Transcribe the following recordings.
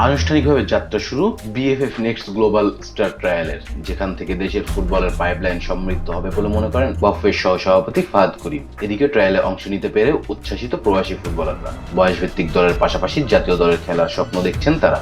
আনুষ্ঠানিকভাবে যাত্রা শুরু বিএফএফ নেক্সট গ্লোবাল স্টার ট্রায়ালের, যেখান থেকে দেশের ফুটবলের পাইপলাইন সমৃদ্ধ হবে বলে মনে করেন বাফুফের সহসভাপতি ফাহাদ করিম। এদিকে ট্রায়ালে অংশ নিতে পেরে উচ্ছ্বাসিত প্রবাসী ফুটবলাররা। বয়সভিত্তিক দলের পাশাপাশি জাতীয় দলের খেলার স্বপ্ন দেখছেন তারা।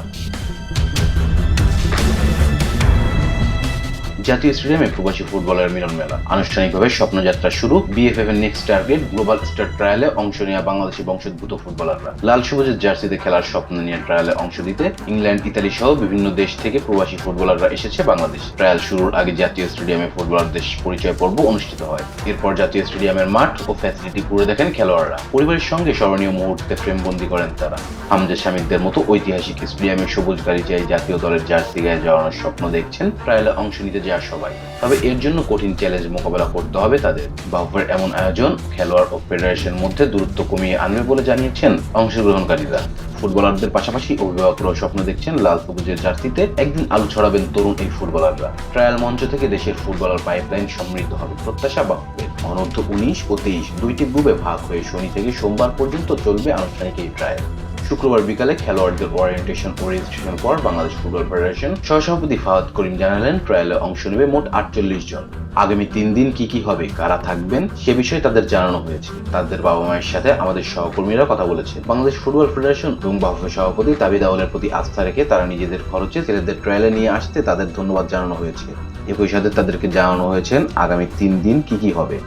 জাতীয় স্টেডিয়ামে প্রবাসী ফুটবলের মিলন মেলা। আনুষ্ঠানিকভাবে স্বপ্নযাত্রা শুরু বিএফএফ এর নেক্সট টার্গেট গ্লোবাল স্টার ট্রায়ালে অংশ নেওয়া বাংলাদেশি বংশোদ্ভূত ফুটবলাররা। লাল সবুজের জার্সিতে খেলার স্বপ্ন নিয়ে ট্রায়ালে অংশ দিতে ইংল্যান্ড, ইতালি সহ বিভিন্ন দেশ থেকে প্রবাসী ফুটবলাররা এসেছে বাংলাদেশ। ট্রায়াল শুরুর আগে জাতীয় স্টেডিয়ামে ফুটবলারদের পরিচয় পর্ব অনুষ্ঠিত হয়। এরপর জাতীয় স্টেডিয়ামের মাঠ ও ফ্যাসিলিটি ঘুরে দেখেন খেলোয়াড়রা। পরিবারের সঙ্গে স্মরণীয় মুহূর্তে ফ্রেমবন্দি করেন তারা। হামজা শামিকদের মতো ঐতিহাসিক স্টেডিয়ামে সবুজ গালিচায় জাতীয় দলের জার্সি গায়ে জড়ানোর স্বপ্ন দেখছেন ট্রায়ালে অংশ নিতে যাওয়া সবাই। তবে এর জন্য কঠিন চ্যালেঞ্জ মোকাবেলা করতে হবে তাদের। বাফুফের এমন আয়োজন খেলোয়াড় ও ফেডারেশনের মধ্যে দূরত্ব কমিয়ে আনবে বলে জানিয়েছেন অংশগ্রহণকারীরা। ফুটবলারদের পাশাপাশি অভিভাবকরাও স্বপ্ন দেখছেন লাল সবুজের জার্সিতে একদিন আলো ছড়াবেন তরুণ এই ফুটবলাররা। ট্রায়াল মঞ্চ থেকে দেশের ফুটবলার পাইপলাইন সমৃদ্ধ হবে প্রত্যাশা বাফুফের। অনূর্ধ্ব 19 ও 23 দুইটি গ্রুপে ভাগ হয়ে শনি থেকে সোমবার পর্যন্ত চলবে আনুষ্ঠানিক এই ট্রায়াল। শুক্রবার বিকালে খেলোয়াড়দের ওরিয়েন্টেশন ও রেজিস্ট্রেশন পর বাংলাদেশ ফুটবল ফেডারেশন সহসভাপতি ফাহাদ করিম জানালেন ট্রায়ালে অংশ নেবে মোট 48 জন। আগামী 3 দিন কি হবে, কারা থাকবেন সে বিষয়ে তাদের জানানো হয়েছে। তাদের বাবা মায়ের সাথে আমাদের সহকর্মীরা কথা বলেছে। বাংলাদেশ ফুটবল ফেডারেশন এবং বাফুফের সভাপতি তাবিদ আউলের প্রতি আস্থা রেখে তারা নিজেদের খরচে ছেলেদের ট্রায়ালে নিয়ে আসতে তাদের ধন্যবাদ জানানো হয়েছে। একই সাথে তাদেরকে জানানো হয়েছে আগামী 3 দিন কি হবে।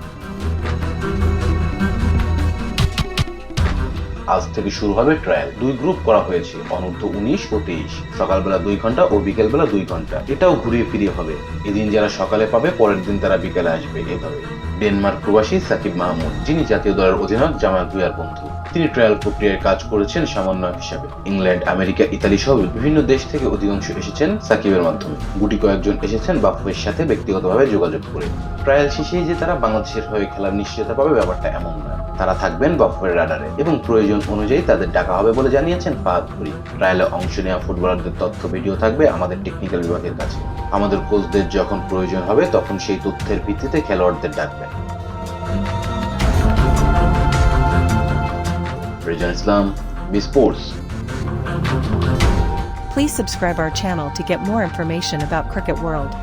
আজ থেকে শুরু হবে ট্রায়াল। 2 গ্রুপ করা হয়েছে, অনূর্ধ্ব 19 ও 23। সকালবেলা 2 ঘন্টা ও বিকেলবেলা 2 ঘন্টা। এটাও ঘুরিয়ে ফিরিয়ে হবে। এদিন যারা সকালে পাবে পরের দিন তারা বিকেলে আসবে। এভাবে ডেনমার্ক প্রবাসী সাকিব মাহমুদ, যিনি জাতীয় দলের অধিনায়ক জামাল ভুঁইয়ার বন্ধু, তিনি ট্রায়াল প্রক্রিয়ায় কাজ করেছেন সমন্বয়ক হিসেবে। ইংল্যান্ড, আমেরিকা, ইতালি সহ বিভিন্ন দেশ থেকে অধিকাংশ এসেছেন সাকিবের মাধ্যমে। গুটি কয়েকজন এসেছেন বাফুফের সাথে ব্যক্তিগতভাবে যোগাযোগ করে। ট্রায়াল শেষেই যে তারা বাংলাদেশের হয়ে খেলার নিশ্চয়তা পাবে ব্যাপারটা এমন নয়। তারা থাকবেন বাফুফের রাডারে এবং প্রয়োজন অনুযায়ী তাদের ডাকা হবে বলে জানিয়েছেন ফাহাদ করিম। ট্রায়ালে অংশ নেওয়া ফুটবলারদের তথ্য ভিডিও থাকবে আমাদের টেকনিক্যাল বিভাগের কাছে। আমাদের কোচদের যখন প্রয়োজন হবে তখন সেই তথ্যের ভিত্তিতে খেলোয়াড়দের ডাকবেন। Rezan Islam, B Sports. Please subscribe our channel to get more information about Cricket World.